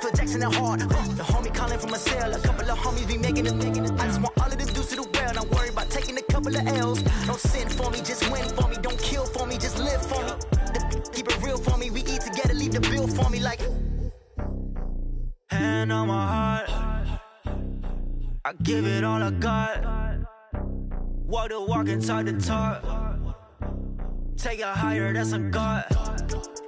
Phil Jackson and hard. The homie calling from a cell. A couple of homies be making it. I just want all of this dudes to the well. Not worry about taking a couple of L's. Don't sin for me, just win for me. Don't kill for me, just live for me. Keep it real for me. We eat together, leave the bill for me like. Hand on my heart, I give it all I got. Walk the walk inside the talk. Take it higher, that's a God.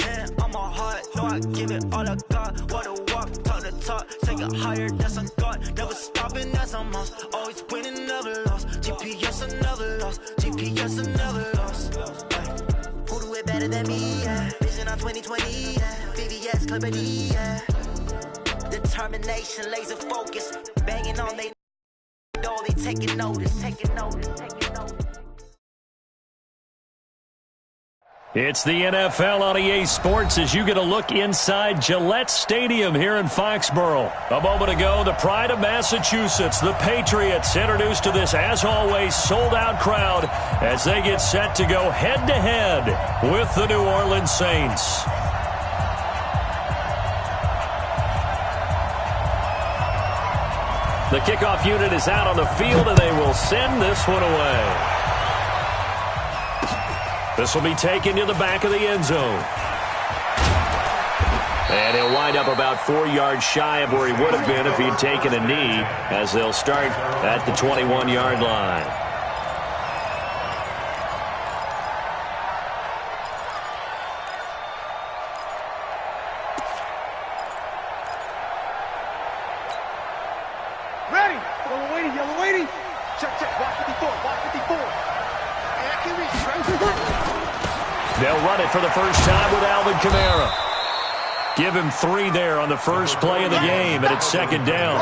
Hand on my heart, no, I give it all I got. Walk the walk, talk the talk. Take it higher, that's a God. Never stopping, that's a must. Always winning, never lost. GPS, I never lost. GPS, I never lost. Who do it better than me? Yeah. Vision on 2020, yeah. VVS, Clippity, yeah. Determination, laser focus, banging on they door, they taking notice. It's the NFL on EA Sports as you get a look inside Gillette Stadium here in Foxborough. A moment ago, the pride of Massachusetts, the Patriots, introduced to this, as always, sold-out crowd as they get set to go head-to-head with the New Orleans Saints. The kickoff unit is out on the field, and they will send this one away. This will be taken to the back of the end zone. And he'll wind up about 4 yards shy of where he would have been if he'd taken a knee, as they'll start at the 21-yard line. They'll run it for the first time with Alvin Kamara. Give him 3 there on the first play of the game, and it's second down.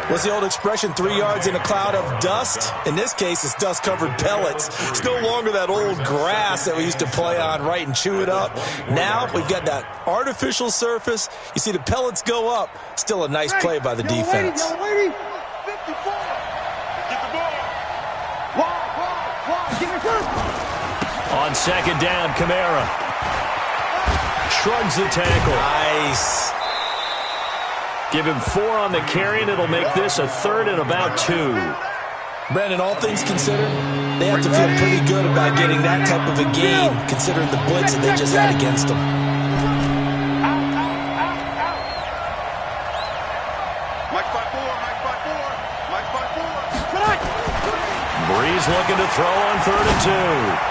What's the old expression, 3 yards in a cloud of dust? In this case, it's dust-covered pellets. It's no longer that old grass that we used to play on, right, and chew it up. Now we've got that artificial surface. You see the pellets go up. Still a nice play by the defense. On second down, Kamara shrugs the tackle. Nice. Give him 4 on the carry, and it'll make this a 3rd and about 2. Brandon, all things considered, they have to feel pretty good about getting that type of a gain, considering the blitz that they just had against them. Breeze looking to throw on 3rd and 2.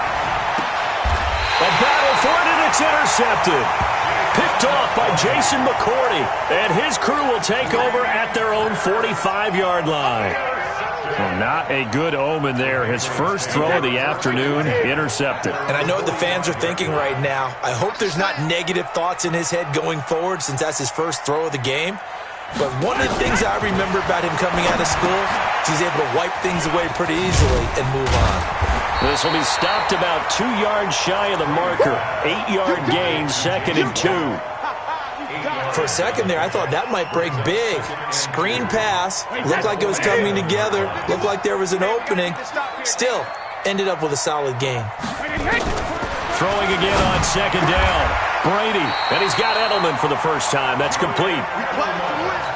A battle for it, and it's intercepted. Picked off by Jason McCourty, and his crew will take over at their own 45-yard line. Well, not a good omen there. His first throw of the afternoon intercepted. And I know what the fans are thinking right now. I hope there's not negative thoughts in his head going forward, since that's his first throw of the game. But one of the things I remember about him coming out of school is he's able to wipe things away pretty easily and move on. This will be stopped about 2 yards shy of the marker. 8-yard gain, 2nd and 2. For a second there, I thought that might break big. Screen pass. Looked like it was coming together. Looked like there was an opening. Still, ended up with a solid gain. Throwing again on second down. Brady, and he's got Edelman for the first time. That's complete.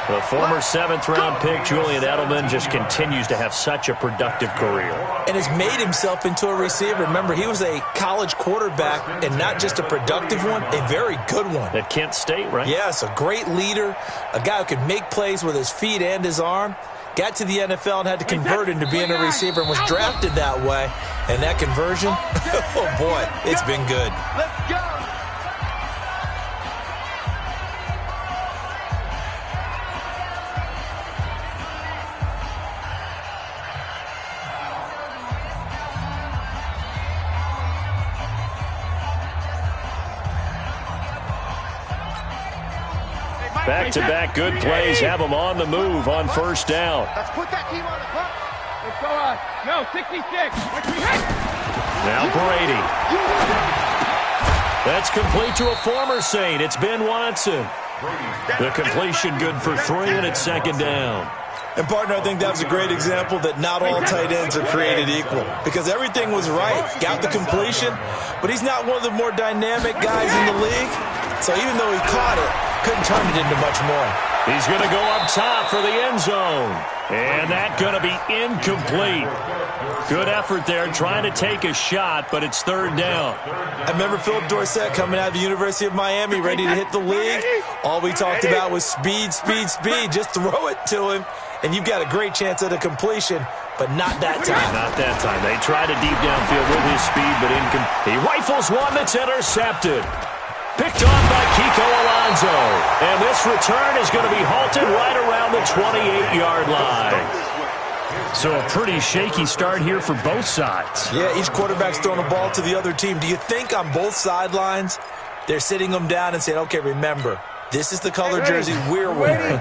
The former 7th-round pick, Julian Edelman, just continues to have such a productive career. And has made himself into a receiver. Remember, he was a college quarterback, and not just a productive one, a very good one. At Kent State, right? Yes, a great leader, a guy who could make plays with his feet and his arm. Got to the NFL and had to convert into being a receiver and was drafted that way. And that conversion, oh boy, it's been good. Let's go. Back-to-back good plays have them on the move on first down. Let's put that team on the clock. Let's go on. No, 66. Now Brady. That's complete to a former Saint. It's Ben Watson. The completion good for 3, and it's second down. And, partner, I think that was a great example that not all tight ends are created equal, because everything was right. Got the completion, but he's not one of the more dynamic guys in the league. So even though he caught it, couldn't turn it into much more. He's going to go up top for the end zone. And that's going to be incomplete. Good effort there trying to take a shot, but it's third down. I remember Philip Dorsett coming out of the University of Miami ready to hit the league. All we talked about was speed, speed, speed. Just throw it to him, and you've got a great chance at a completion, but not that time. Not that time. They tried a deep downfield with his speed, but he rifles one that's intercepted. Picked off by Kiko Alonso. And this return is going to be halted right around the 28-yard line. So a pretty shaky start here for both sides. Yeah, each quarterback's throwing the ball to the other team. Do you think on both sidelines they're sitting them down and saying, okay, remember, this is the color jersey we're wearing.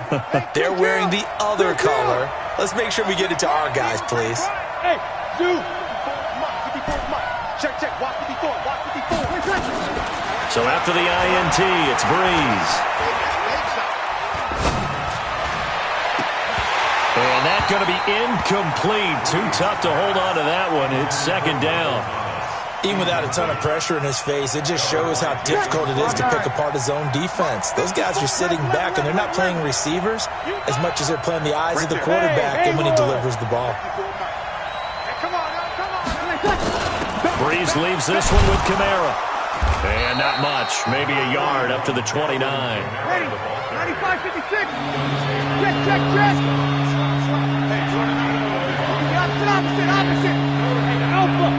They're wearing the other color. Let's make sure we get it to our guys, please. Hey, dude. Check. Watch 54. So after the INT, it's Breeze. And that's going to be incomplete. Too tough to hold on to that one. It's second down. Even without a ton of pressure in his face, it just shows how difficult it is to pick apart his own defense. Those guys are sitting back, and they're not playing receivers as much as they're playing the eyes of the quarterback and when he delivers the ball. Breeze leaves this one with Kamara. And not much. Maybe a yard up to the 29. Ready. 95, 56. Check. Opposite. Alpha.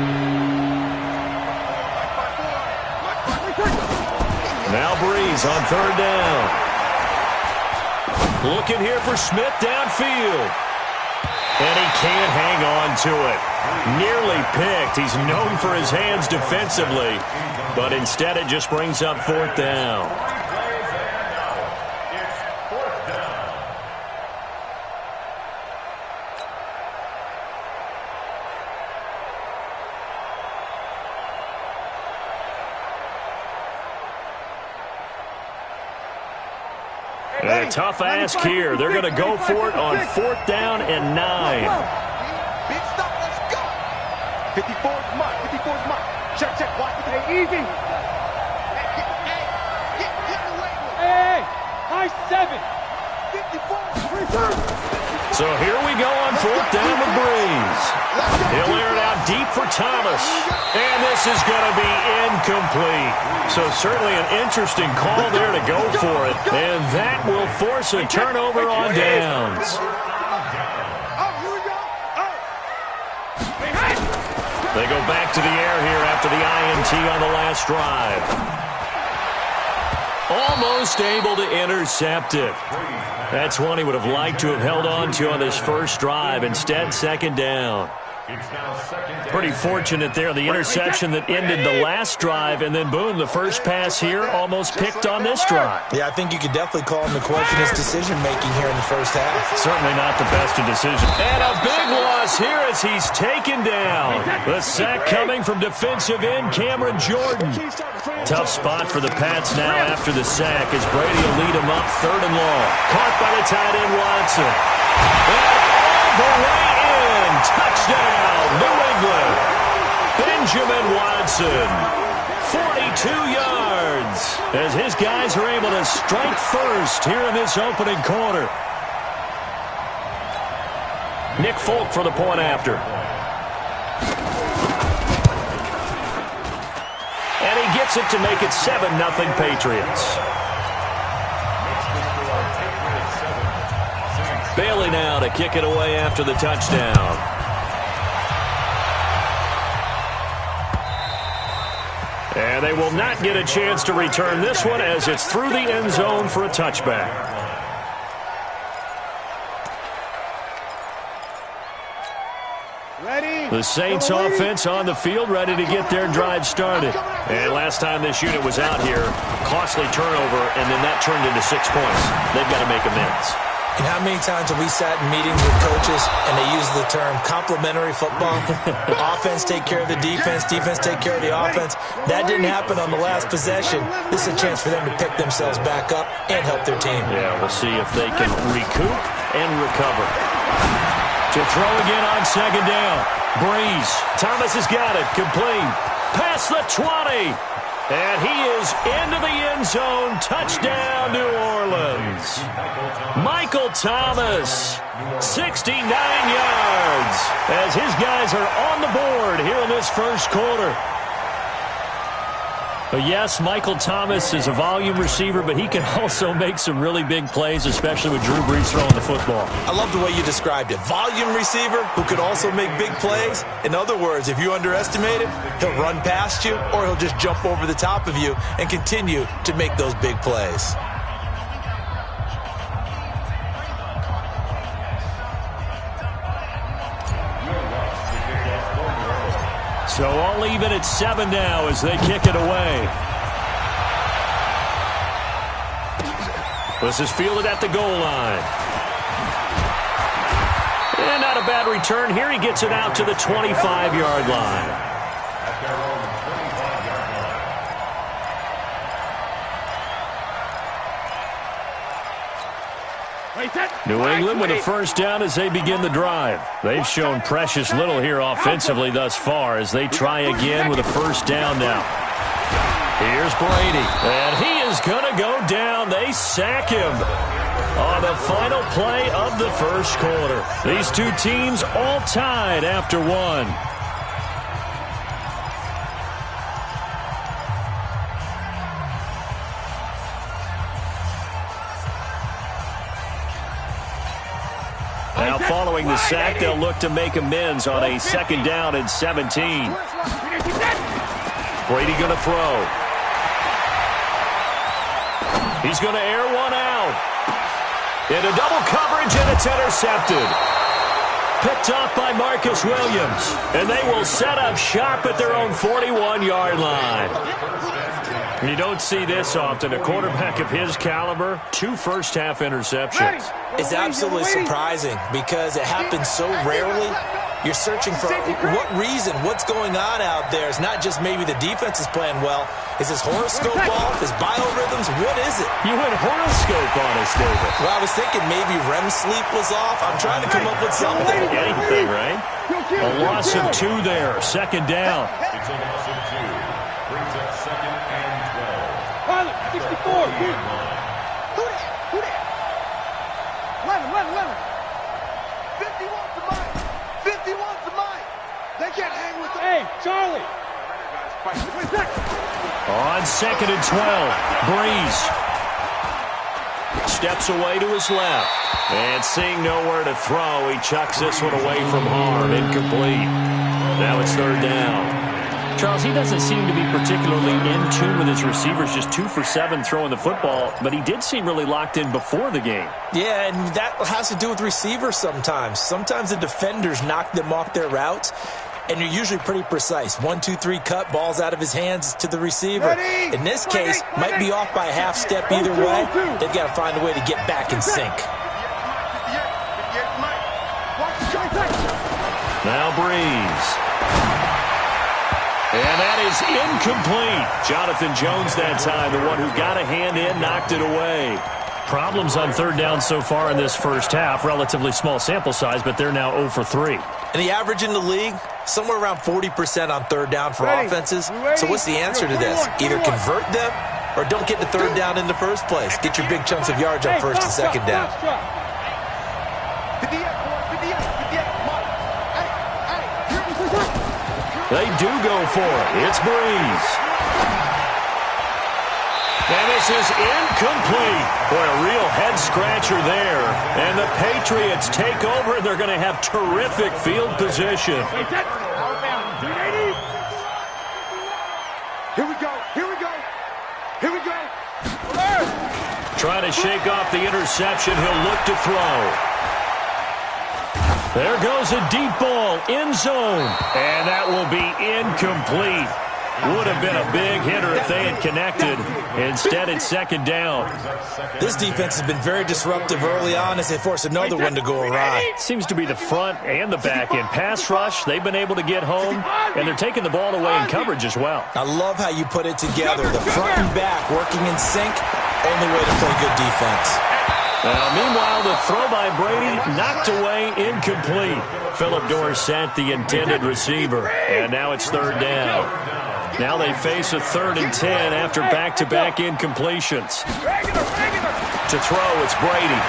Now Breeze on third down. Looking here for Smith downfield. And he can't hang on to it. Nearly picked. He's known for his hands defensively. But instead it just brings up fourth down. A tough ask here. They're going to go for it on fourth down and 9. Big stop, let's go. 54's mark. Check. Watch it. Hey, easy. Hey, high 7. 54. So here we go on fourth down with Breeze. He'll air it out deep for Thomas. And this is going to be incomplete. So certainly an interesting call there to go for it. And that will force a turnover on downs. They go back to the air here after the INT on the last drive. Almost able to intercept it. That's one he would have liked to have held on to on this first drive. Instead, second down. Pretty fortunate there. The interception that ended the last drive, and then boom, the first pass here almost picked on this drive. Yeah, I think you could definitely call him to question his decision-making here in the first half. Certainly not the best of decisions. And a big loss here as he's taken down. The sack coming from defensive end Cameron Jordan. Tough spot for the Pats now after the sack as Brady will lead him up third and long. Caught by the tight end Watson. And all the way in. Touchdown, New England. Benjamin Watson. 42 yards as his guys are able to strike first here in this opening quarter. Nick Folk for the point after. And he gets it to make it 7-0 Patriots. Bailey now to kick it away after the touchdown. And they will not get a chance to return this one as it's through the end zone for a touchback. The Saints offense on the field, ready to get their drive started. And last time this unit was out here, costly turnover, and then that turned into 6 points. They've got to make amends. And how many times have we sat in meetings with coaches and they use the term complementary football? Offense take care of the defense, defense take care of the offense. That didn't happen on the last possession. This is a chance for them to pick themselves back up and help their team. Yeah, we'll see if they can recoup and recover. To throw again on second down. Breeze. Thomas has got it. Complete. Past the 20. And he is into the end zone. Touchdown, New Orleans. Michael Thomas, 69 yards, as his guys are on the board here in this first quarter. But yes, Michael Thomas is a volume receiver, but he can also make some really big plays, especially with Drew Brees throwing the football. I love the way you described it. Volume receiver who could also make big plays. In other words, if you underestimate him, he'll run past you or he'll just jump over the top of you and continue to make those big plays. So all even at 7 now as they kick it away. This is fielded at the goal line. And not a bad return here. He gets it out to the 25-yard line. New England with a first down as they begin the drive. They've shown precious little here offensively thus far as they try again with a first down now. Here's Brady. And he is going to go down. They sack him on the final play of the first quarter. These two teams all tied after one. Now following the sack, they'll look to make amends on a second down and 17. Brady going to throw. He's going to air one out. Into double coverage, and it's intercepted. Picked off by Marcus Williams. And they will set up shop at their own 41-yard line. You don't see this often. A quarterback of his caliber, 2 first-half interceptions. It's absolutely surprising because it happens so rarely. You're searching for what reason, what's going on out there. It's not just maybe the defense is playing well. Is his horoscope off? His biorhythms? What is it? You went horoscope on us, David. Well, I was thinking maybe REM sleep was off. I'm trying to come up with something. Anything, right? A loss of 2 there. Second down. It's a loss of 2. Brings up second and 12. 64. Who that? 11. 51's the mic. 51's the mic. They can't hang with them. Hey, Charlie. On second and 12, Breeze steps away to his left. And seeing nowhere to throw, he chucks this one away from harm. Incomplete. Now it's third down. Charles, he doesn't seem to be particularly in tune with his receivers, just 2 for 7 throwing the football, but he did seem really locked in before the game. Yeah, and that has to do with receivers sometimes. Sometimes the defenders knock them off their routes, and you're usually pretty precise. 1, 2, 3 cut, balls out of his hands to the receiver. In this case, might be off by a half step either way. They've got to find a way to get back in sync. Now Breeze. And that is incomplete. Jonathan Jones that time, the one who got a hand in, knocked it away. Problems on third down so far in this first half. Relatively small sample size, but they're now 0 for 3. And the average in the league, somewhere around 40% on third down for offenses. So what's the answer to this? Either convert them or don't get the third down in the first place. Get your big chunks of yards on first and second down. They do go for it. It's Breeze. And this is incomplete. Boy, a real head-scratcher there. And the Patriots take over, and they're going to have terrific field position. Here we go. Trying to shake off the interception. He'll look to throw. There goes a deep ball, end zone. And that will be incomplete. Would have been a big hitter if they had connected. Instead, it's second down. This defense has been very disruptive early on as they force another one to go awry. Seems to be the front and the back end. Pass rush, they've been able to get home, and they're taking the ball away in coverage as well. I love how you put it together. The front and back working in sync, only way to play good defense. Meanwhile, the throw by Brady knocked away, incomplete. Philip Dorsett, the intended receiver, and now it's third down. Now they face a 3rd and 10 after back-to-back incompletions. To throw, it's Brady.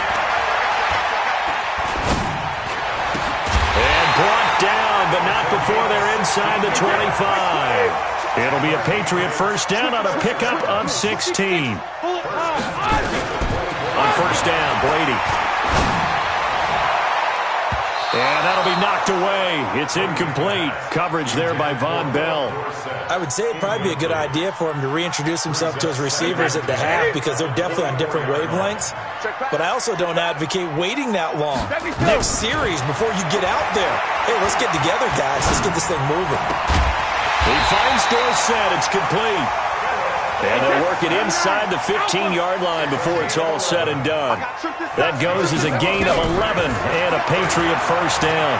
And brought down, but not before they're inside the 25. It'll be a Patriot first down on a pickup of 16. On first down, Brady. And that'll be knocked away. It's incomplete. Coverage there by Von Bell. I would say it'd probably be a good idea for him to reintroduce himself to his receivers at the half because they're definitely on different wavelengths. But I also don't advocate waiting that long. Next series before you get out there. Hey, let's get together, guys. Let's get this thing moving. He finds Dorsett. It's complete. And they'll work it inside the 15-yard line before it's all said and done. That goes as a gain of 11 and a Patriot first down.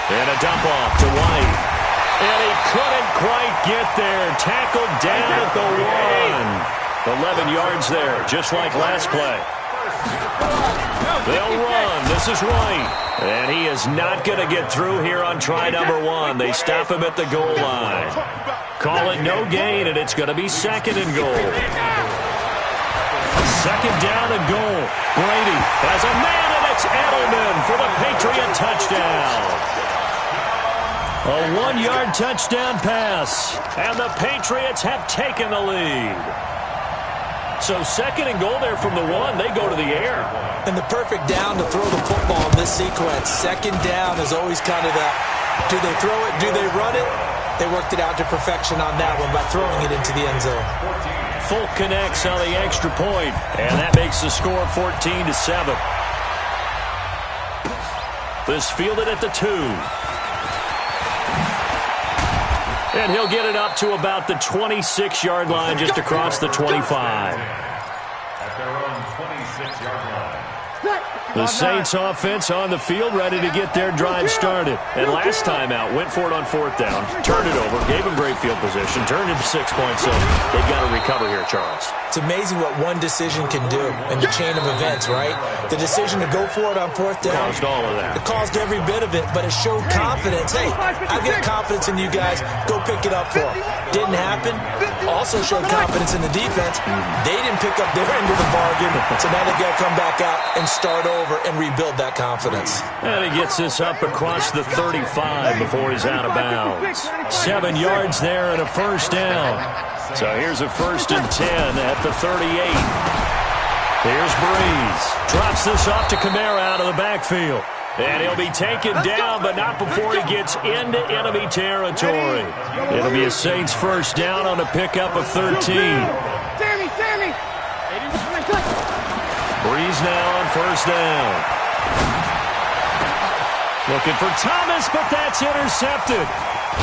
And a dump off to White. And he couldn't quite get there. Tackled down at the 1. 11 yards there, just like last play. They'll run. This is White. And he is not going to get through here on try number 1. They stop him at the goal line. Call it no gain, and it's going to be 2nd and goal. 2nd down and goal. Brady has a man, and it's Edelman for the Patriot touchdown. A 1-yard touchdown pass, and the Patriots have taken the lead. So 2nd and goal there from the 1. They go to the air. And the perfect down to throw the football in this sequence. 2nd down is always kind of that. Do they throw it? Do they run it? They worked it out to perfection on that one by throwing it into the end zone. Folk connects on the extra point, and that makes the score 14-7. This fielded at the 2. And he'll get it up to about the 26-yard line, just across the 25. At their own 26-yard line. The Saints offense on the field, ready to get their drive started. And last time out, went for it on 4th down, turned it over, gave them great field position, turned into 6 points. So they've got to recover here, Charles. It's amazing what one decision can do in the chain of events, right? The decision to go for it on 4th down. Caused all of that. It caused every bit of it, but it showed confidence. Hey, I've got confidence in you guys. Go pick it up for them. Didn't happen. Also showed confidence in the defense. They didn't pick up their end of the bargain, so now they've got to come back out and start over and rebuild that confidence. And he gets this up across the 35 before he's out of bounds. 7 yards there and a first down. So here's a 1st and 10 at the 38. Here's Breeze. Drops this off to Kamara out of the backfield. And he'll be taken down, but not before he gets into enemy territory. It'll be a Saints first down on a pickup of 13. Sammy! Breeze now on first down. Looking for Thomas, but that's intercepted.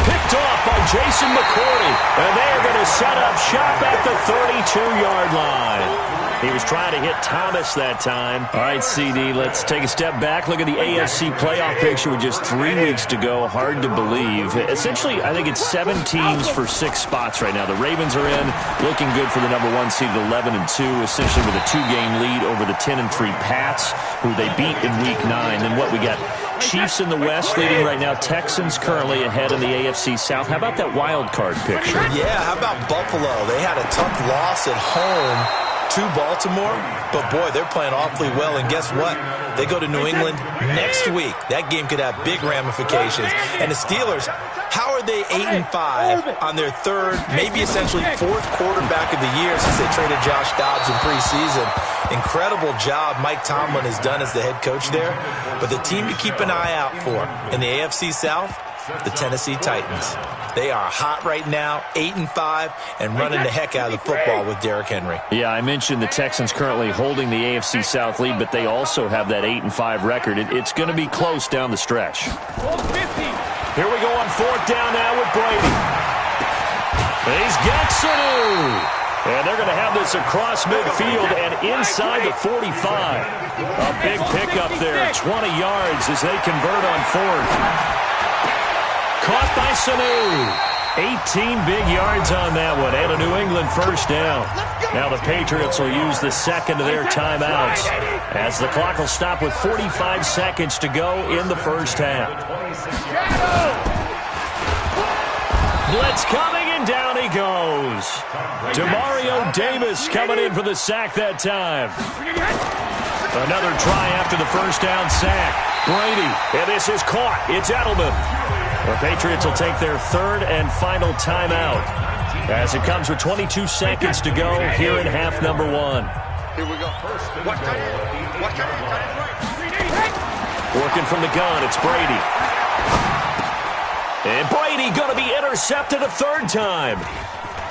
Picked off by Jason McCourty. And they're going to set up shop at the 32-yard line. He was trying to hit Thomas that time. All right, CD, let's take a step back. Look at the AFC playoff picture with just 3 weeks to go. Hard to believe. Essentially, I think it's 7 teams for 6 spots right now. The Ravens are in, looking good for the number 1 seed, 11-2, essentially with a 2-game lead over the 10-3 Pats, who they beat in Week 9. Then what we got? Chiefs in the West leading right now. Texans currently ahead in the AFC South. How about that wild card picture? Yeah, how about Buffalo? They had a tough loss at home to Baltimore, but boy, they're playing awfully well, and guess what? They go to New England next week. That game could have big ramifications. And the Steelers, how are they 8-5 on their 3rd, maybe essentially 4th quarterback of the year since they traded Josh Dobbs in preseason? Incredible job Mike Tomlin has done as the head coach there. But the team to keep an eye out for in the AFC South, the Tennessee Titans. They are hot right now, 8-5, and running the heck out of the football with Derrick Henry. Yeah, I mentioned the Texans currently holding the AFC South lead, but they also have that 8-5 record. It's going to be close down the stretch. Here we go on 4th down now with Brady. He's got Sanu. And they're going to have this across midfield and inside the 45. A big pickup there, 20 yards as they convert on 4th. Caught by Sanu. 18 big yards on that one, and a New England first down. Now the Patriots will use the 2nd of their timeouts as the clock will stop with 45 seconds to go in the first half. Blitz coming, and down he goes. Demario Davis coming in for the sack that time. Another try after the first down sack. Brady, and this is caught. It's Edelman. The Patriots will take their third and final timeout as it comes with 22 seconds to go here in half number one. Here we go. Watch that in. Watch that in. Working from the gun, it's Brady. And Brady going to be intercepted a third time.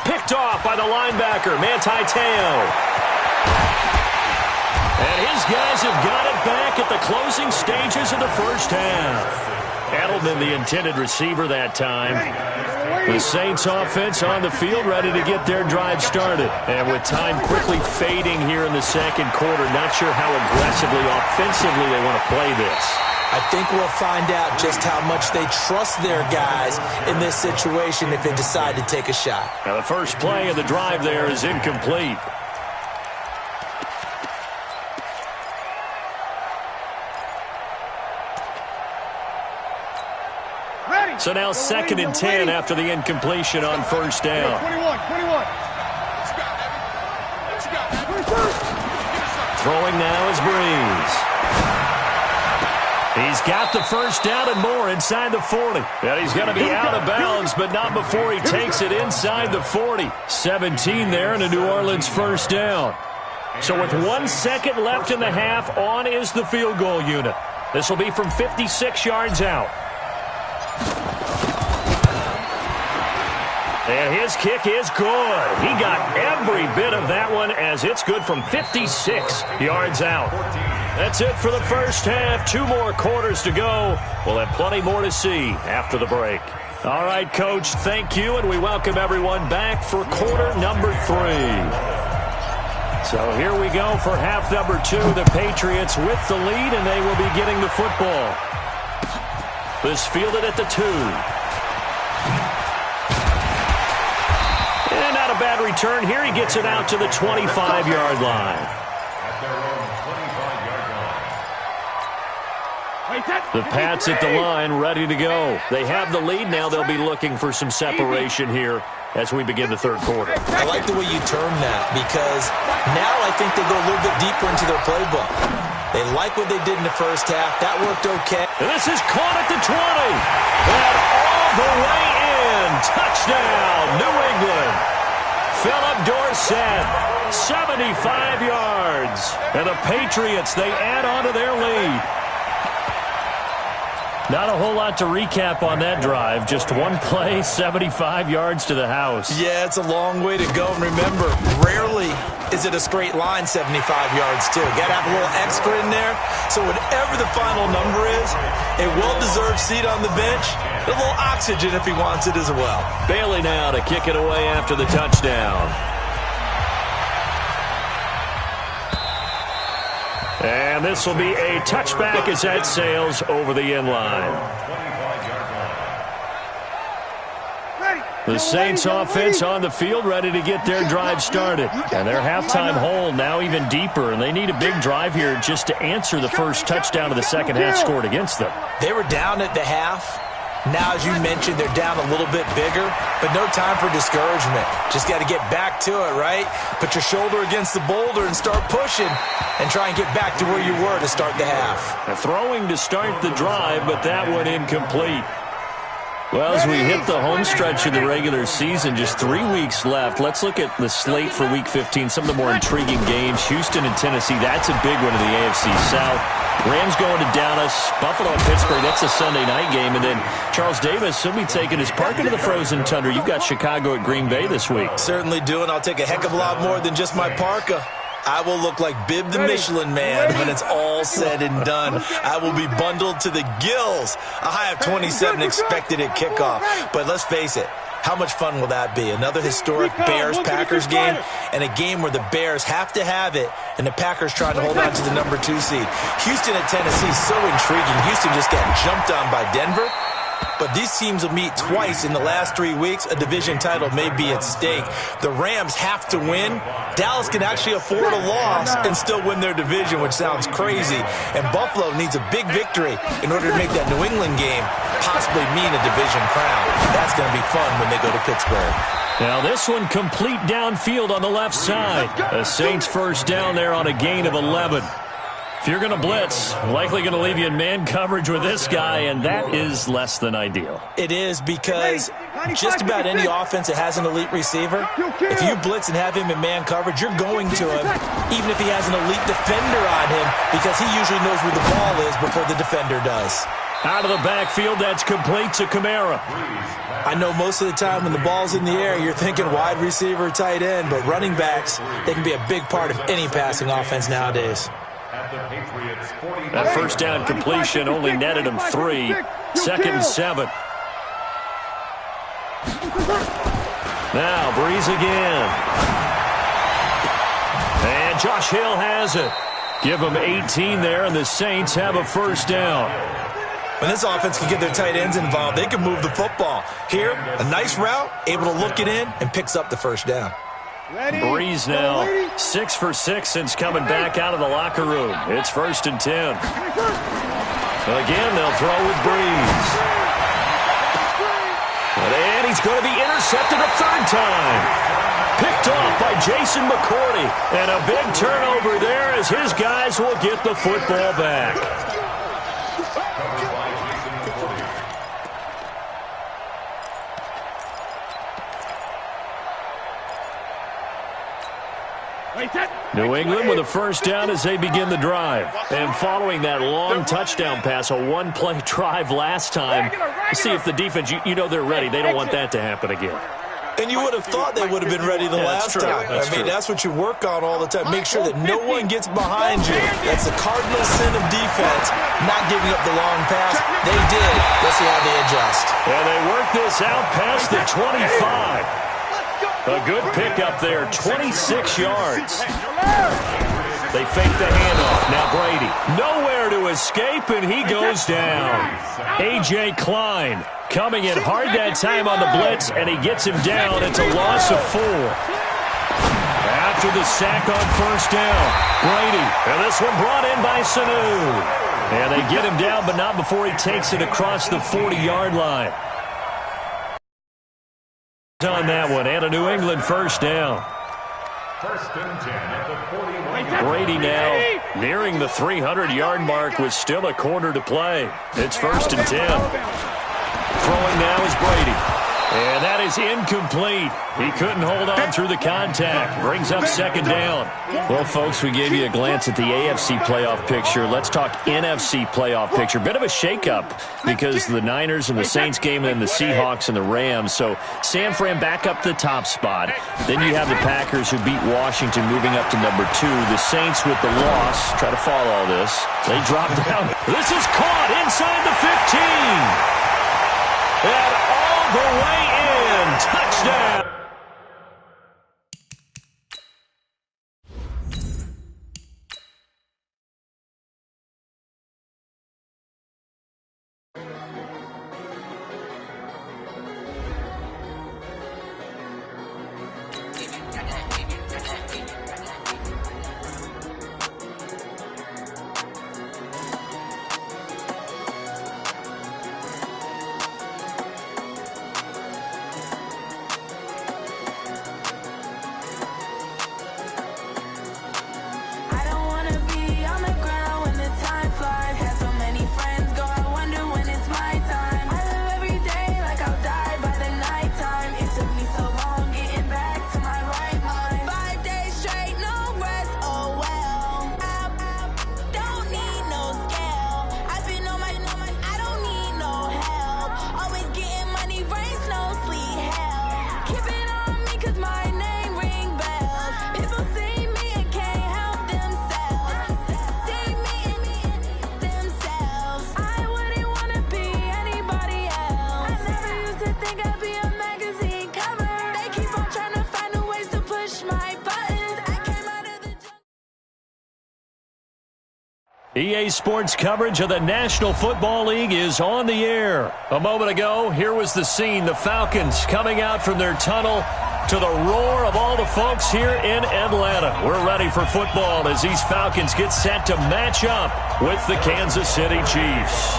Picked off by the linebacker, Manti Te'o. And his guys have got it back at the closing stages of the first half. Edelman, the intended receiver that time. The Saints offense on the field, ready to get their drive started. And with time quickly fading here in the second quarter, not sure how aggressively, offensively they want to play this. I think we'll find out just how much they trust their guys in this situation if they decide to take a shot. Now the first play of the drive there is incomplete. So now 2nd and 10 after the incompletion on first down. 21. Throwing now is Breeze. He's got the first down and more inside the 40. And he's going to be out of bounds, but not before he takes it inside the 40. 17 there and a New Orleans first down. So with 1 second left in the half, on is the field goal unit. This will be from 56 yards out. And his kick is good. He got every bit of that one as it's good from 56 yards out. That's it for the first half. 2 more quarters to go. We'll have plenty more to see after the break. All right, Coach, thank you, and we welcome everyone back for quarter number 3. So here we go for half number 2. The Patriots with the lead, and they will be getting the football. This fielded at the 2. And not a bad return here. He gets it out to the 25-yard line. The Pats at the line, ready to go. They have the lead. Now they'll be looking for some separation here as we begin the third quarter. I like the way you term that because now I think they go a little bit deeper into their playbook. They like what they did in the first half. That worked okay. And this is caught at the 20. And all the way in. Touchdown, New England. Philip Dorsett, 75 yards. And the Patriots, they add on to their lead. Not a whole lot to recap on that drive. Just one play, 75 yards to the house. Yeah, it's a long way to go. And remember, rarely is it a straight line 75 yards, too. Got to have a little extra in there. So whatever the final number is, a well-deserved seat on the bench, a little oxygen if he wants it as well. Bailey now to kick it away after the touchdown. And this will be a touchback as that sails over the end line. The Saints offense on the field ready to get their drive started. And their halftime hole now even deeper. And they need a big drive here just to answer the first touchdown of the second half scored against them. They were down at the half. Now, as you mentioned, they're down a little bit bigger, but no time for discouragement. Just got to get back to it, right? Put your shoulder against the boulder and start pushing and try and get back to where you were to start the half. A throwing to start the drive, but that one incomplete. Well, as we hit the home stretch of the regular season, just 3 weeks left. Let's look at the slate for Week 15, some of the more intriguing games. Houston and Tennessee, that's a big one in the AFC South. Rams going to Dallas, Buffalo and Pittsburgh, that's a Sunday night game. And then Charles Davis, he'll be taking his park into the frozen tundra. You've got Chicago at Green Bay this week. Certainly do, and I'll take a heck of a lot more than just my parka. I will look like Bib the Michelin Man when it's all said and done. I will be bundled to the gills. A high of 27 expected at kickoff. But let's face it, how much fun will that be? Another historic Bears-Packers game, and a game where the Bears have to have it, and the Packers trying to hold on to the number 2 seed. Houston at Tennessee, so intriguing. Houston just got jumped on by Denver. But these teams will meet twice in the last 3 weeks. A division title may be at stake. The Rams have to win. Dallas can actually afford a loss and still win their division, which sounds crazy. And Buffalo needs a big victory in order to make that New England game possibly mean a division crown. That's going to be fun when they go to Pittsburgh. Now this one complete downfield on the left side. The Saints first down there on a gain of 11. If you're going to blitz, likely going to leave you in man coverage with this guy, and that is less than ideal. It is, because just about any offense that has an elite receiver, if you blitz and have him in man coverage, you're going to him, even if he has an elite defender on him, because he usually knows where the ball is before the defender does. Out of the backfield, that's complete to Kamara. I know most of the time when the ball's in the air, you're thinking wide receiver, tight end, but running backs, they can be a big part of any passing offense nowadays. That first down completion only netted him 3. Second and 7. Now Breeze again. And Josh Hill has it. Give him 18 there, and the Saints have a first down. When this offense can get their tight ends involved, they can move the football. Here, a nice route, able to look it in, and picks up the first down. Breeze now 6 for 6 since coming back out of the locker room. It's 1st and 10. Again, they'll throw with Breeze. And he's going to be intercepted a third time. Picked off by Jason McCourty. And a big turnover there as his guys will get the football back. New England with a first down as they begin the drive. And following that long touchdown pass, a one-play drive last time, see if the defense, you know they're ready. They don't want that to happen again. And you would have thought they would have been ready the last time. That's what you work on all the time. Make sure that no one gets behind you. That's the cardinal sin of defense, not giving up the long pass. They did. Let's see how they adjust. And they work this out past the 25. A good pickup there, 26 yards. They fake the handoff. Now Brady, nowhere to escape, and he goes down. A.J. Klein coming in hard that time on the blitz, and he gets him down. It's a loss of 4. After the sack on first down, Brady, and this one brought in by Sanu. And they get him down, but not before he takes it across the 40-yard line. On that one, and a New England first down. First and 10 at the 41. Brady now nearing the 300-yard mark with still a quarter to play. It's 1st and 10. Throwing now is Brady. And that is incomplete. He couldn't hold on through the contact. Brings up second down. Well, folks, we gave you a glance at the AFC playoff picture. Let's talk NFC playoff picture. Bit of a shakeup because the Niners and the Saints game and the Seahawks and the Rams. So San Fran back up the top spot. Then you have the Packers who beat Washington moving up to number 2. The Saints with the loss. Try to follow all this. They drop down. This is caught inside the 15. And all the way in. Touchdown. EA Sports coverage of the National Football League is on the air. A moment ago, here was the scene. The Falcons coming out from their tunnel to the roar of all the folks here in Atlanta. We're ready for football as these Falcons get set to match up with the Kansas City Chiefs.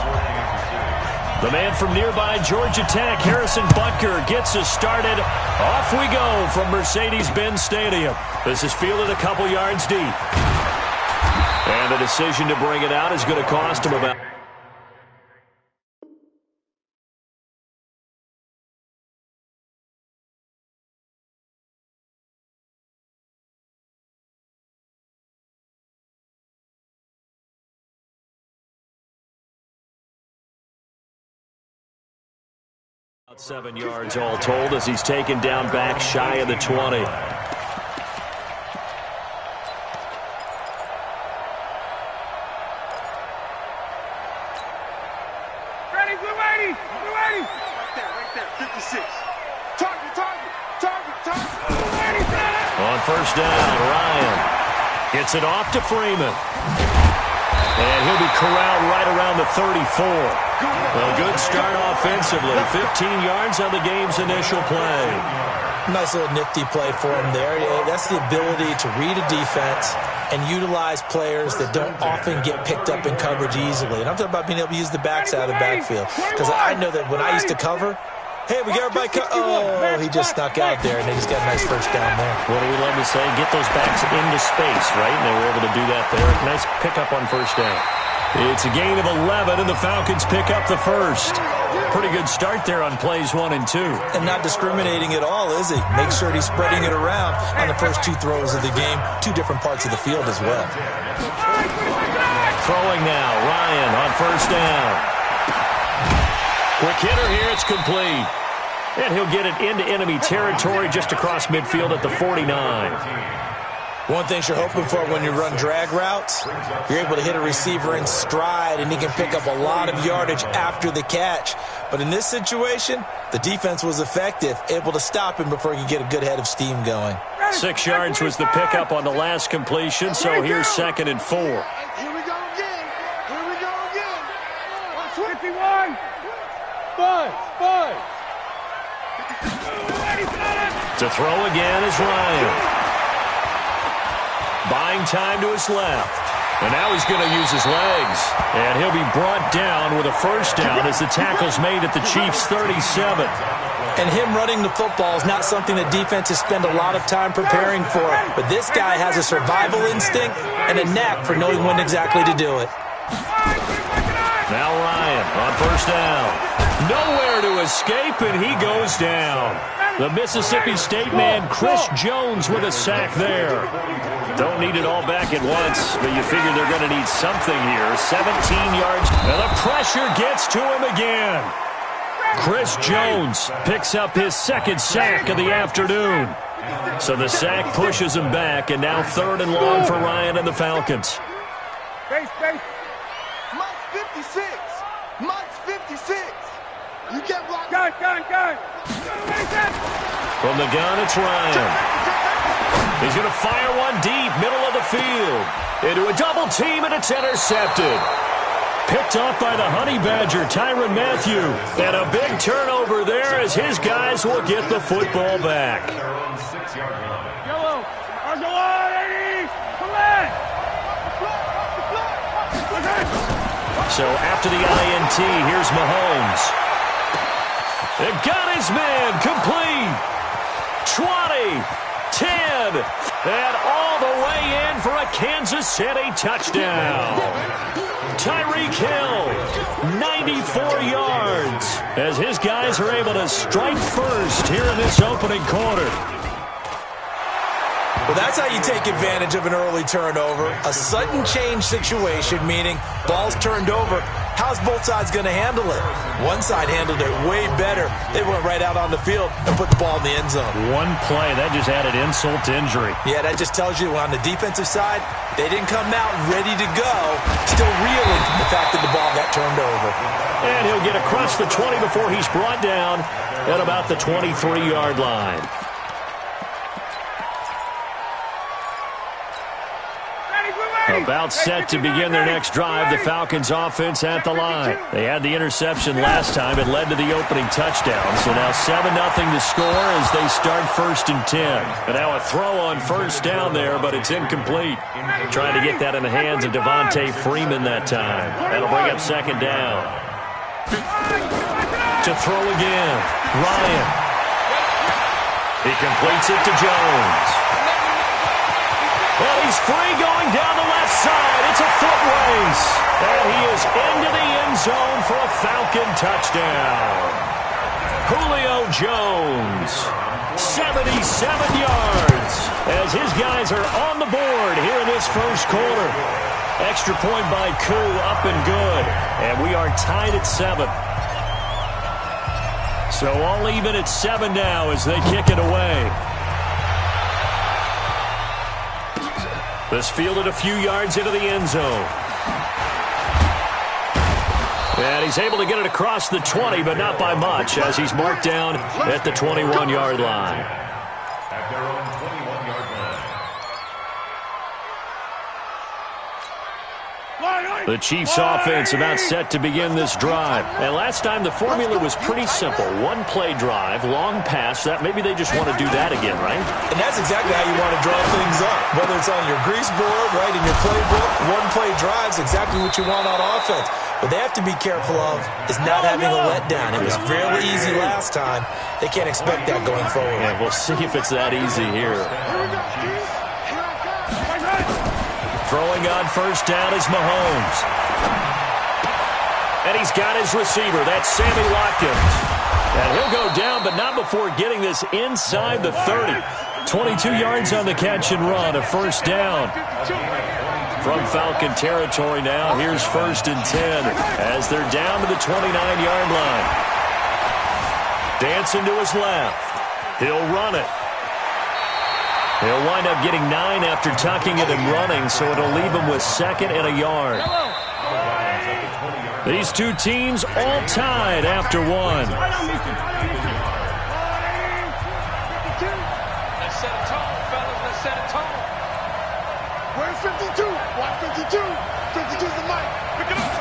The man from nearby Georgia Tech, Harrison Butker, gets us started. Off we go from Mercedes-Benz Stadium. This is fielded a couple yards deep. And the decision to bring it out is going to cost him about... About 7 yards all told as he's taken down back shy of the 20. On first down, Ryan gets it off to Freeman. And he'll be corralled right around the 34. A good start offensively. 15 yards on the game's initial play. Nice little nifty play for him there. Yeah, that's the ability to read a defense and utilize players that don't often get picked up in coverage easily. And I'm talking about being able to use the backs out of the backfield. Because I know that when I used to cover, hey, we got everybody oh, he just snuck out there, and they just got a nice first down there. What do we love to say? Get those backs into space, right? And they were able to do that there. Nice pickup on first down. It's a gain of 11, and the Falcons pick up the first. Pretty good start there on plays 1 and 2. And not discriminating at all, is he? Make sure he's spreading it around on the first 2 throws of the game. 2 different parts of the field as well. Throwing now, Ryan on first down. Quick hitter here, it's complete. And he'll get it into enemy territory just across midfield at the 49. One thing you're hoping for when you run drag routes, you're able to hit a receiver in stride, and he can pick up a lot of yardage after the catch. But in this situation, the defense was effective, able to stop him before he could get a good head of steam going. 6 yards was the pickup on the last completion, so here's 2nd and 4. Here we go again. Here we go again. 51. 5. To throw again is Ryan. Buying time to his left. And now he's going to use his legs. And he'll be brought down with a first down as the tackle's made at the Chiefs' 37. And him running the football is not something that defenses spend a lot of time preparing for. But this guy has a survival instinct and a knack for knowing when exactly to do it. Now Ryan on first down. Nowhere to escape, and he goes down. The Mississippi State man, Chris Jones, with a sack there. Don't need it all back at once, but you figure they're going to need something here. 17 yards, and the pressure gets to him again. Chris Jones picks up his 2nd sack of the afternoon. So the sack pushes him back, and now 3rd and long for Ryan and the Falcons. Mike 56. Mike's 56. You get blocked. Gun. From the gun, it's Ryan. He's going to fire one deep, middle of the field. Into a double team, and it's intercepted. Picked off by the Honey Badger, Tyrann Mathieu. And a big turnover there as his guys will get the football back. Yellow. Argyle, 80. Come on. So after the INT, here's Mahomes. It got his man complete. 20, 10, and all the way in for a Kansas City touchdown. Tyreek Hill, 94 yards, as his guys are able to strike first here in this opening quarter. Well, that's how you take advantage of an early turnover. A sudden change situation, meaning ball's turned over. How's both sides going to handle it? One side handled it way better. They went right out on the field and put the ball in the end zone. One play, that just added insult to injury. Yeah, that just tells you on the defensive side, they didn't come out ready to go, still reeling from the fact that the ball got turned over. And he'll get across the 20 before he's brought down at about the 23-yard line. Ready, About set to begin their next drive, the Falcons offense at the line. They had the interception last time. It led to the opening touchdown. So now 7-0 to score as they start 1st and 10. And now a throw on first down there, but it's incomplete. Trying to get that in the hands of Devontae Freeman that time. That'll bring up 2nd down. To throw again, Ryan. He completes it to Jones. Well, he's free going down the left side. It's a foot race. And he is into the end zone for a Falcon touchdown. Julio Jones, 77 yards, as his guys are on the board here in this first quarter. Extra point by Koo, up and good. And we are tied at 7. So all even at 7 now as they kick it away. This fielded a few yards into the end zone. And he's able to get it across the 20, but not by much, as he's marked down at the 21-yard line. At their own 21-yard line. The Chiefs offense about set to begin this drive. And last time the formula was pretty simple. One play drive, long pass. That maybe they just want to do that again, right? And that's exactly how you want to draw things up. Whether it's on your grease board, right, in your playbook, one play drive's exactly what you want on offense. What they have to be careful of is not having a letdown. It was really easy last time. They can't expect that going forward. Yeah, we'll see if it's that easy here. Throwing on first down is Mahomes. And he's got his receiver. That's Sammy Watkins. And he'll go down, but not before getting this inside the 30. 22 yards on the catch and run, a first down. From Falcon territory now, here's 1st and 10 as they're down to the 29-yard line. Dancing to his left. He'll run it. He'll wind up getting 9 after tucking it and running, so it'll leave him with 2nd and a yard. These two teams all tied after 1. Let's set a tone, fellas. Let's set a tone. Where's 52? Watch 52. 52's the mic. Pick it up.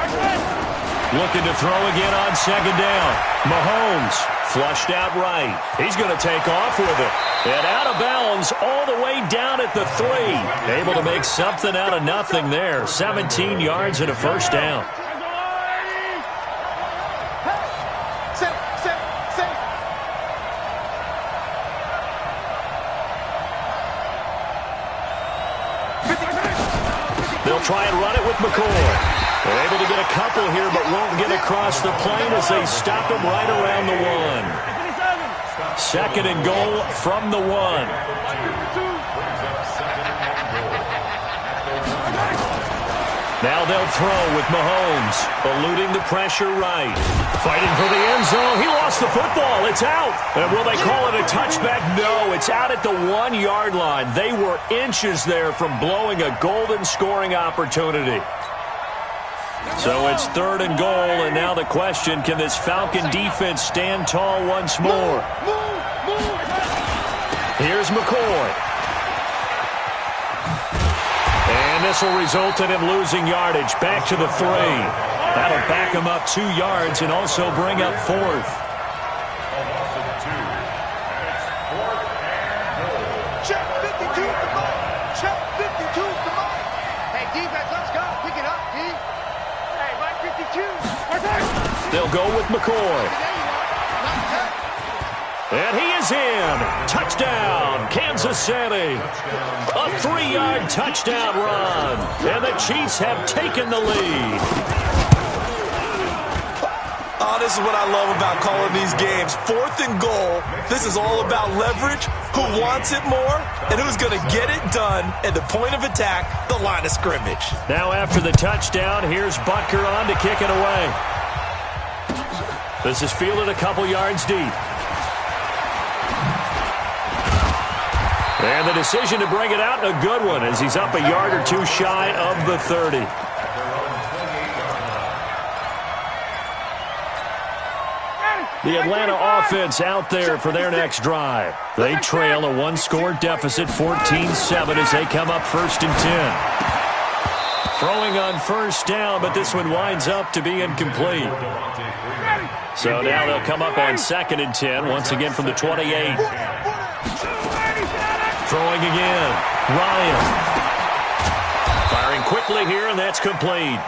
Looking to throw again on 2nd down. Mahomes flushed out right. He's going to take off with it. And out of bounds all the way down at the 3. Able to make something out of nothing there. 17 yards and a first down. They'll try and run it with McCoy. They're able to get a couple here, but won't get across the plane as they stop him right around the 1. 2nd and goal from the 1. Now they'll throw with Mahomes, eluding the pressure right. Fighting for the end zone. He lost the football. It's out. And will they call it a touchback? No, it's out at the 1-yard line. They were inches there from blowing a golden scoring opportunity. So it's 3rd and goal, and now the question, can this Falcon defense stand tall once more? Here's McCoy. And this will result in him losing yardage back to the 3. That'll back him up 2 yards and also bring up 4th. Check 52 at the mark. Check 52 at the mark. Hey, defense, let's go. Pick it up, D. Hey, Mike 52. They'll go with McCoy. And he is in. Touchdown, Kansas City. A 3-yard touchdown run. And the Chiefs have taken the lead. Oh, this is what I love about calling these games. 4th and goal. This is all about leverage, who wants it more, and who's going to get it done at the point of attack, the line of scrimmage. Now after the touchdown, here's Butker on to kick it away. This is fielded a couple yards deep. And the decision to bring it out, a good one, as he's up a yard or 2 shy of the 30. The Atlanta offense out there for their next drive. They trail a 1-score deficit, 14-7, as they come up 1st and 10. Throwing on first down, but this one winds up to be incomplete. So now they'll come up on 2nd and 10, once again from the 28. Throwing again. Ryan. Firing quickly here, and that's complete.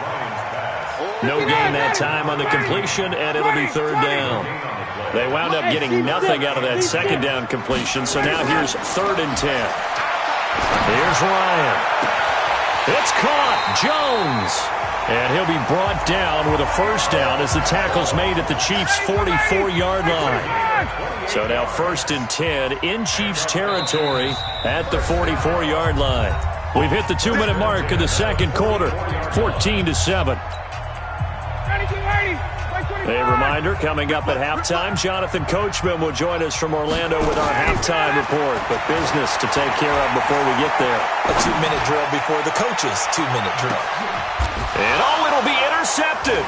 No gain that time on the completion, and it'll be 3rd down. They wound up getting nothing out of that 2nd down completion, so now here's 3rd and 10. Here's Ryan. It's caught. Jones. And he'll be brought down with a 1st down as the tackle's made at the Chiefs' 44-yard line. So now 1st and 10 in Chiefs territory at the 44-yard line. We've hit the 2-minute mark of the 2nd quarter, 14-7. A reminder, coming up at halftime, Jonathan Coachman will join us from Orlando with our halftime report. But business to take care of before we get there. A 2-minute drill before the coach's 2-minute drill. And it'll be intercepted.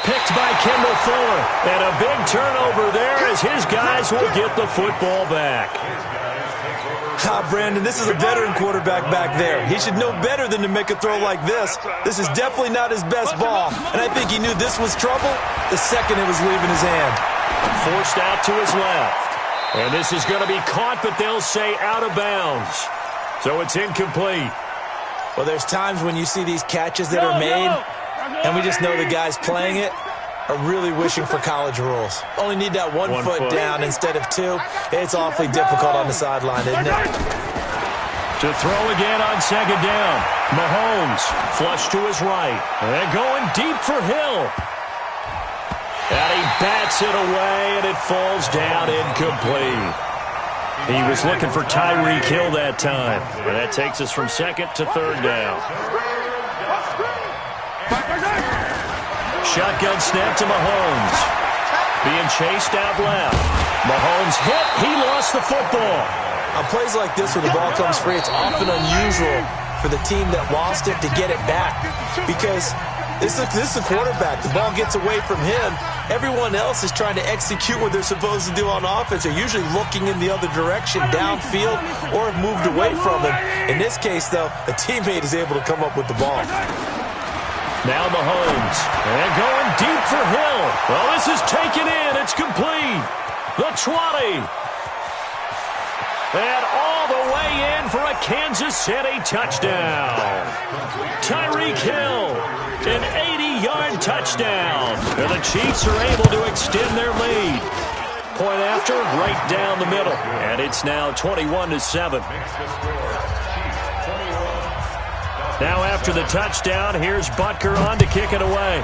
Picked by Kendall Fuller. And a big turnover there as his guys will get the football back. Brandon, this is a veteran quarterback back there. He should know better than to make a throw like this. This is definitely not his best ball. And I think he knew this was trouble the second it was leaving his hand. Forced out to his left. And this is going to be caught, but they'll say out of bounds. So it's incomplete. Well, there's times when you see these catches that are made, and we just know the guys playing it are really wishing for college rules. Only need that one foot down instead of 2. It's awfully difficult on the sideline, isn't it? To throw again on 2nd down. Mahomes flush to his right. And going deep for Hill. And he bats it away, and it falls down incomplete. He was looking for Tyreek Hill that time. And that takes us from 2nd to 3rd down. Shotgun snap to Mahomes. Being chased out left. Mahomes hit. He lost the football. On plays like this where the ball comes free, it's often unusual for the team that lost it to get it back. Because this is a quarterback. The ball gets away from him. Everyone else is trying to execute what they're supposed to do on offense. They're usually looking in the other direction, downfield, or have moved away from him. In this case, though, a teammate is able to come up with the ball. Now Mahomes. And going deep for Hill. Well, this is taken in. It's complete. The 20. And all the way in for a Kansas City touchdown. Tyreek Hill. An 80-yard touchdown. And the Chiefs are able to extend their lead. Point after, right down the middle. And it's now 21-7. Now after the touchdown, here's Butker on to kick it away.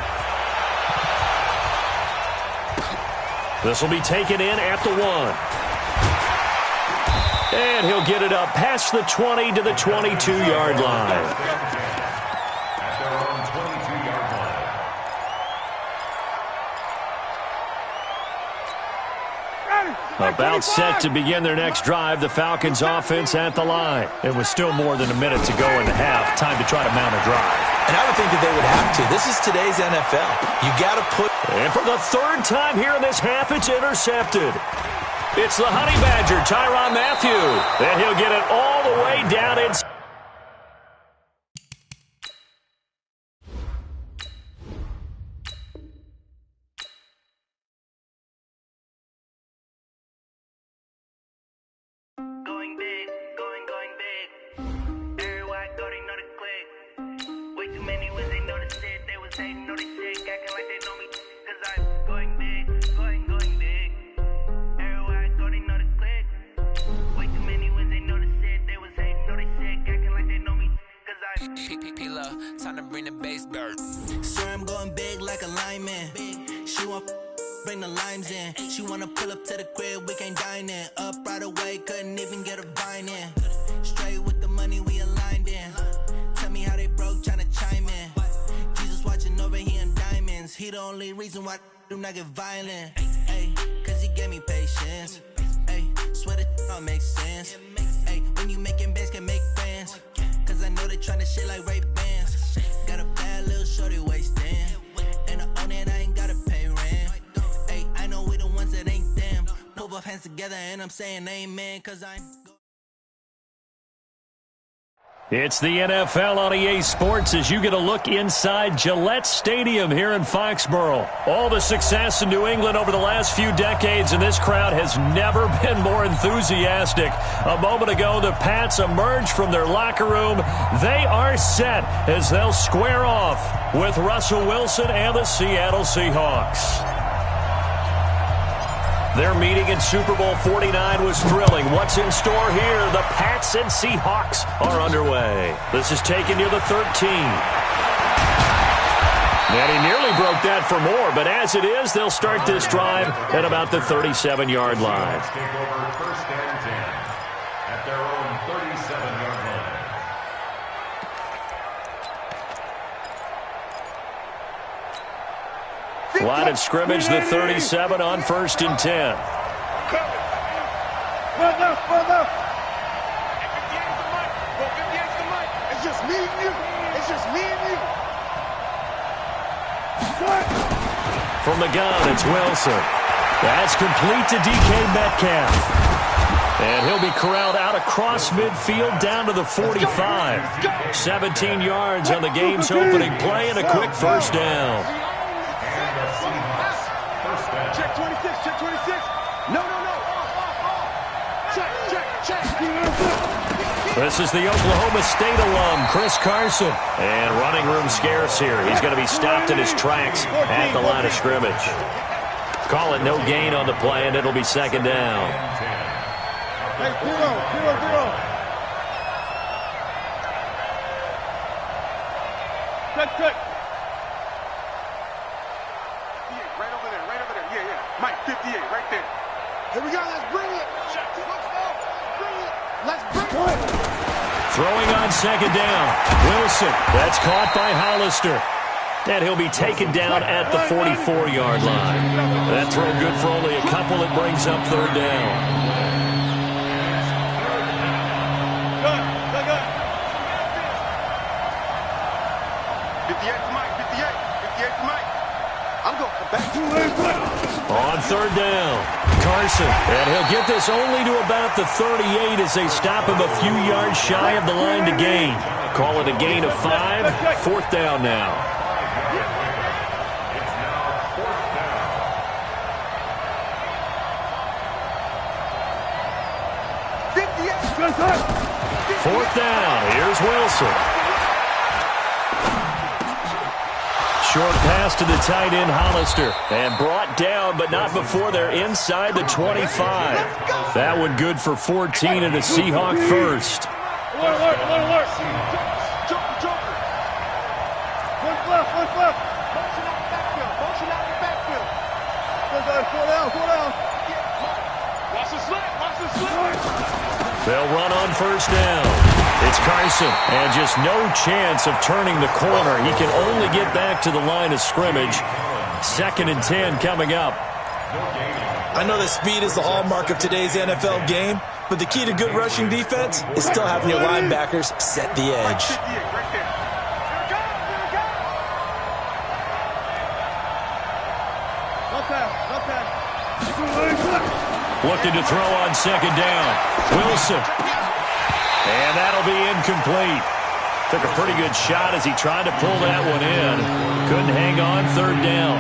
This will be taken in at the 1. And he'll get it up past the 20 to the 22-yard line. About set to begin their next drive, the Falcons offense at the line. It was still more than a minute to go in the half. Time to try to mount a drive. And I would think that they would have to. This is today's NFL. You got to put... And for the 3rd time here in this half, it's intercepted. It's the Honey Badger, Tyrann Mathieu. And he'll get it all the way down inside. Time to bring the bass bird. Sir, I'm going big like a lineman. She want bring the limes in. She wanna pull up to the crib, we can't dine in. Up right away, couldn't even get a vine in. Straight with the money we aligned in. Tell me how they broke, tryna chime in. Jesus watching over here in diamonds. He the only reason why do not get violent. Ay, cause he gave me patience. Ay, swear that don't make sense. Ay, when you making bands can make friends. Cause I know they tryna shit like Ray Bans. Got a bad little shorty wasting. And I own it, I ain't gotta pay rent. Ay, I know we the ones that ain't them. Pull both hands together and I'm saying amen. Cause I'm... It's the NFL on EA Sports as you get a look inside Gillette Stadium here in Foxborough. All the success in New England over the last few decades, and this crowd has never been more enthusiastic. A moment ago, the Pats emerged from their locker room. They are set as they'll square off with Russell Wilson and the Seattle Seahawks. Their meeting in Super Bowl 49 was thrilling. What's in store here? The Pats and Seahawks are underway. This is taken near the 13. And he nearly broke that for more, but as it is, they'll start this drive at about the 37-yard line. Take over first and 10 at their own 37-yard line. Line of scrimmage, the 37 on first and 10. Run left, run left. 58's the mic. Well, 58's the mic. It's just me and you. It's just me and you. From the gun, it's Wilson. That's complete to DK Metcalf. And he'll be corralled out across midfield down to the 45. 17 yards on the game's opening play and a quick first down. Check 26, check 26. No. Check. This is the Oklahoma State alum, Chris Carson. And running room scarce here. He's going to be stopped in his tracks at the line of scrimmage. Call it no gain on the play, and it'll be second down. Hey, 0. Check. Right over there. Yeah. Mike, 58, right there. Here we go, let's bring it. Let's bring it. Throwing on second down. Wilson, that's caught by Hollister. And he'll be taken down at the 44-yard line. That throw good for only a couple. It brings up third down. Good. 58 to Mike, 58 to Mike. I'm going back. On third down, Carson. And he'll get this only to about the 38 as they stop him a few yards shy of the line to gain. Call it a gain of 5. Fourth down now. It's now fourth down. 58. Fourth down. Here's Wilson. Short pass to the tight end, Hollister. And brought down, but not before they're inside the 25. That one good for 14 and a Seahawk first. Alert. Joker. One left. Motion out the backfield. Go down. Watch the slip. They'll run on first down. It's Carson, and just no chance of turning the corner. He can only get back to the line of scrimmage. Second and 10 coming up. I know that speed is the hallmark of today's NFL game, but the key to good rushing defense is still having your linebackers set the edge. 58 right there. Okay. Looking to throw on second down. Wilson. And that'll be incomplete. Took a pretty good shot as he tried to pull that one in. Couldn't hang on third down.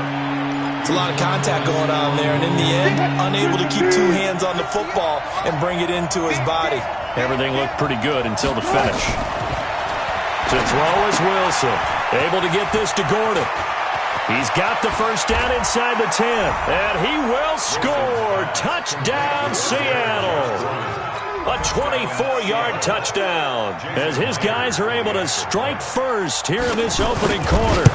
It's a lot of contact going on there, and in the end, unable to keep two hands on the football and bring it into his body. Everything looked pretty good until the finish. To throw is Wilson. Able to get this to Gordon. He's got the first down inside the 10. And he will score. Touchdown, Seattle. A 24-yard touchdown as his guys are able to strike first here in this opening quarter.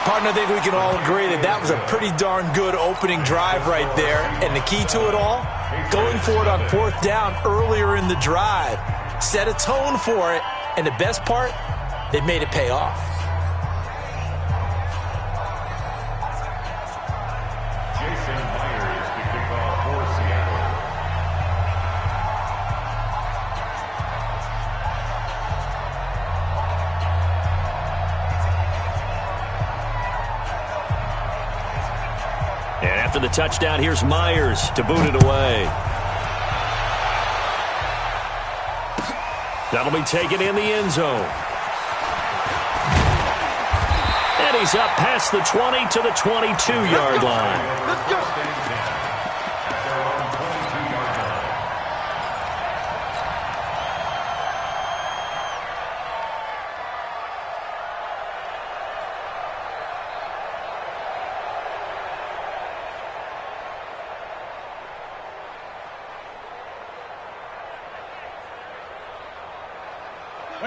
Partner, I think we can all agree that that was a pretty darn good opening drive right there. And the key to it all, going for it on fourth down earlier in the drive. Set a tone for it, and the best part, they made it pay off. After the touchdown, here's Myers to boot it away. That'll be taken in the end zone. And he's up past the 20 to the 22-yard line. Let's go.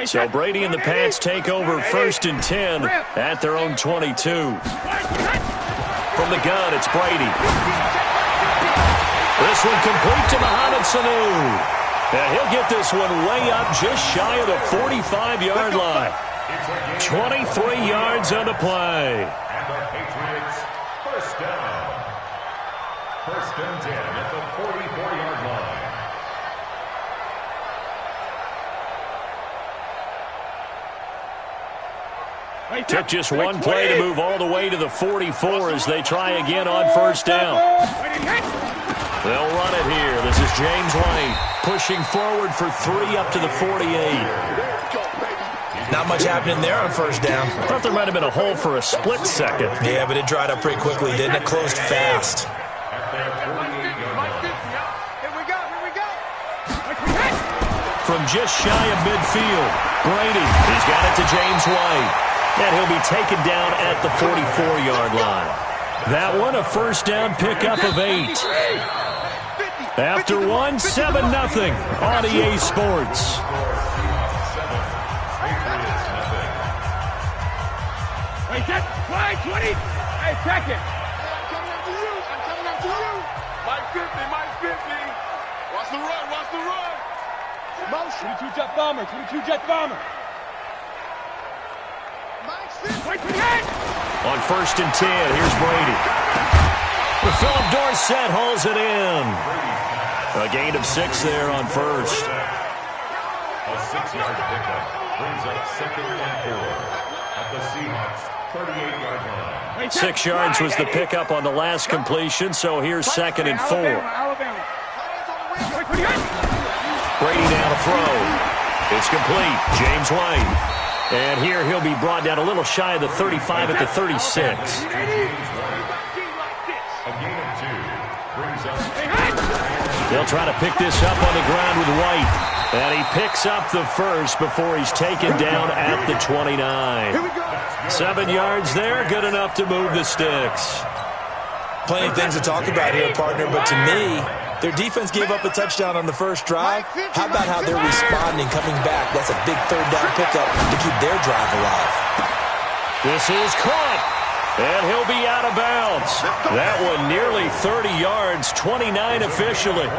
So Brady and the Pats take over 1st and 10 at their own 22. From the gun, it's Brady. This one complete to Mohamed Sanu. And he'll get this one way up just shy of the 45-yard line. 23 yards on the play. And the Patriots first down. 1st and 10 at the 44-yard line. Took just one play to move all the way to the 44 as they try again on 1st down. They'll run it here. This is James White pushing forward for 3 up to the 48. Not much happening there on 1st down. I thought there might have been a hole for a split second. Yeah, but it dried up pretty quickly, didn't it? Closed fast. From just shy of midfield, Brady, he's got it to James White. And he'll be taken down at the 44-yard line. That one, a 1st down pickup of 8. After one, 7-0 on EA Sports. Wait, that's 20. Hey, check it. I'm coming after you. Mike 50. Watch the run. Motion. 22 jet bomber. On 1st and 10, here's Brady. Philip Dorsett hauls it in. A gain of 6 there on 1st. A 6-yard pickup brings up 2nd and 4 at the Seahawks 38-yard line. 6 yards was the pickup on the last completion, so here's 2nd and 4. Brady down to throw. It's complete. James White. And here he'll be brought down a little shy of the 35 at the 36. A gain of 2 brings up. They'll try to pick this up on the ground with White. And he picks up the first before he's taken down at the 29. 7 yards there, good enough to move the sticks. Plenty of things to talk about here, partner, but to me, their defense gave up a touchdown on the first drive. How about how they're responding, coming back? That's a big 3rd down pickup to keep their drive alive. This is caught, and he'll be out of bounds. That one nearly 30 yards, 29 officially.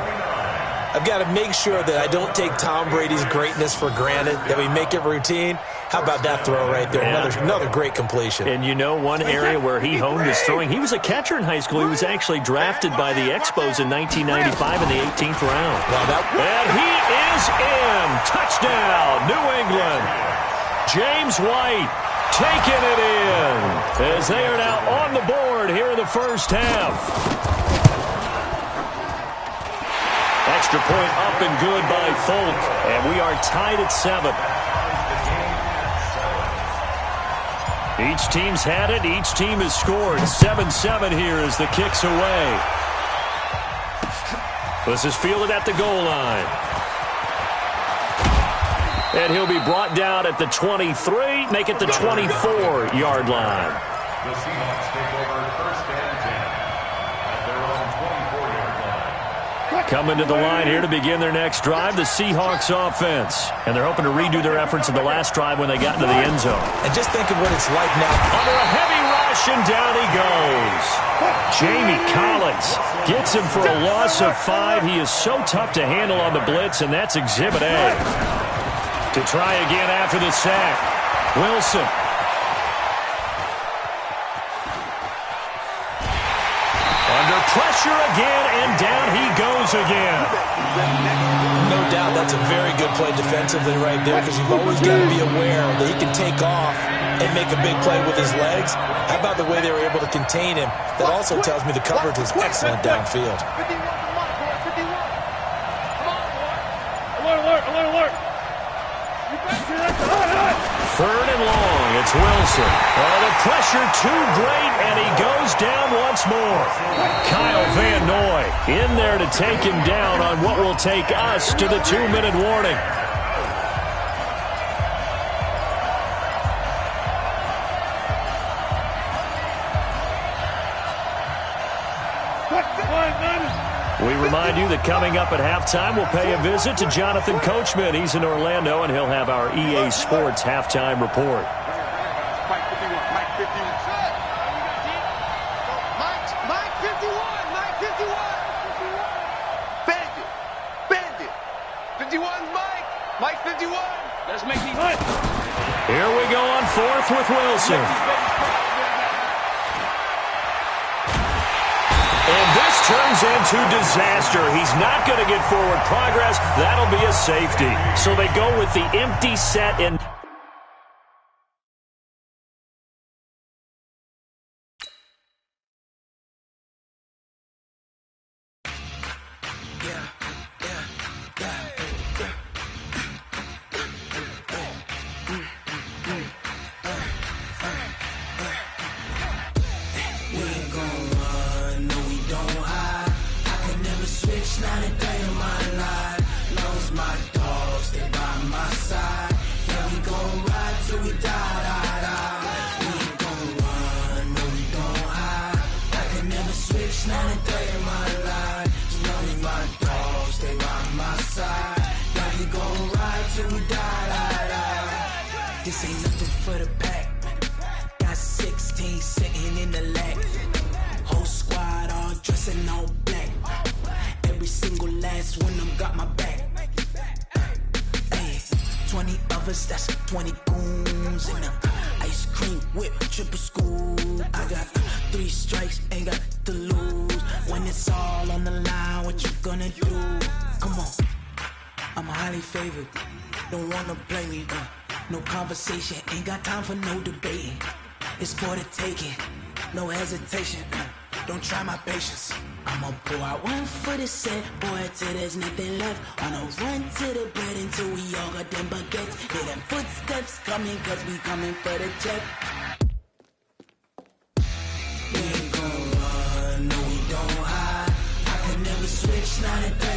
I've got to make sure that I don't take Tom Brady's greatness for granted, that we make it routine. How about that throw right there? Another great completion. And you know one area where he honed his throwing? He was a catcher in high school. He was actually drafted by the Expos in 1995 in the 18th round. And he is in. Touchdown, New England. James White taking it in as they are now on the board here in the 1st half. Extra point up and good by Folk. And we are tied at 7. Each team's had it. Each team has scored. 7-7 here as the kick's away. This is fielded at the goal line. And he'll be brought down at the 23, make it the 24-yard line. The Seahawks take over 1st and 10 at their own 24-yard line. Coming to the line here to begin their next drive, the Seahawks offense. And they're hoping to redo their efforts in the last drive when they got into the end zone. And just think of what it's like now. Under a heavy rush, and down he goes. Jamie Collins gets him for a loss of 5. He is so tough to handle on the blitz, and that's Exhibit A. To try again after the sack, Wilson. Under pressure again, and down he goes again. No doubt that's a very good play defensively right there, because you've always got to be aware that he can take off and make a big play with his legs. How about the way they were able to contain him? That also tells me the coverage was excellent downfield. 51, come on, boy, 51. Come on, boy. Alert. Wilson. Oh, the pressure too great, and he goes down once more. Kyle Van Noy in there to take him down on what will take us to the 2-minute warning. We remind you that coming up at halftime, we'll pay a visit to Jonathan Coachman. He's in Orlando, and he'll have our EA Sports halftime report. Mike 51, Mike 51. Mike 51, Mike 51. Bandit, Bandit. 51's Mike, Mike 51. Let's make it hunt. Here we go on fourth with Wilson. And this turns into disaster. He's not going to get forward progress. That'll be a safety. So they go with the empty set and... This ain't nothing for the pack. Got 16 sitting in the lap. Whole squad all dressing all black. Every single last one of them got my back. Hey, 20 of us, that's 20 goons in the ice cream whip, triple school. I got 3 strikes, ain't got to lose. When it's all on the line, what you gonna do? Come on, I'm highly favored. Don't wanna play me, no conversation, ain't got time for no debating. It's for the taking, no hesitation. Don't try my patience. I'ma pull out one for the set, boy, till there's nothing left. On a run to the bread until we all got them baguettes. Hear them footsteps coming, cause we coming for the check. We ain't gon' run, no we don't hide. I could never switch, not a day.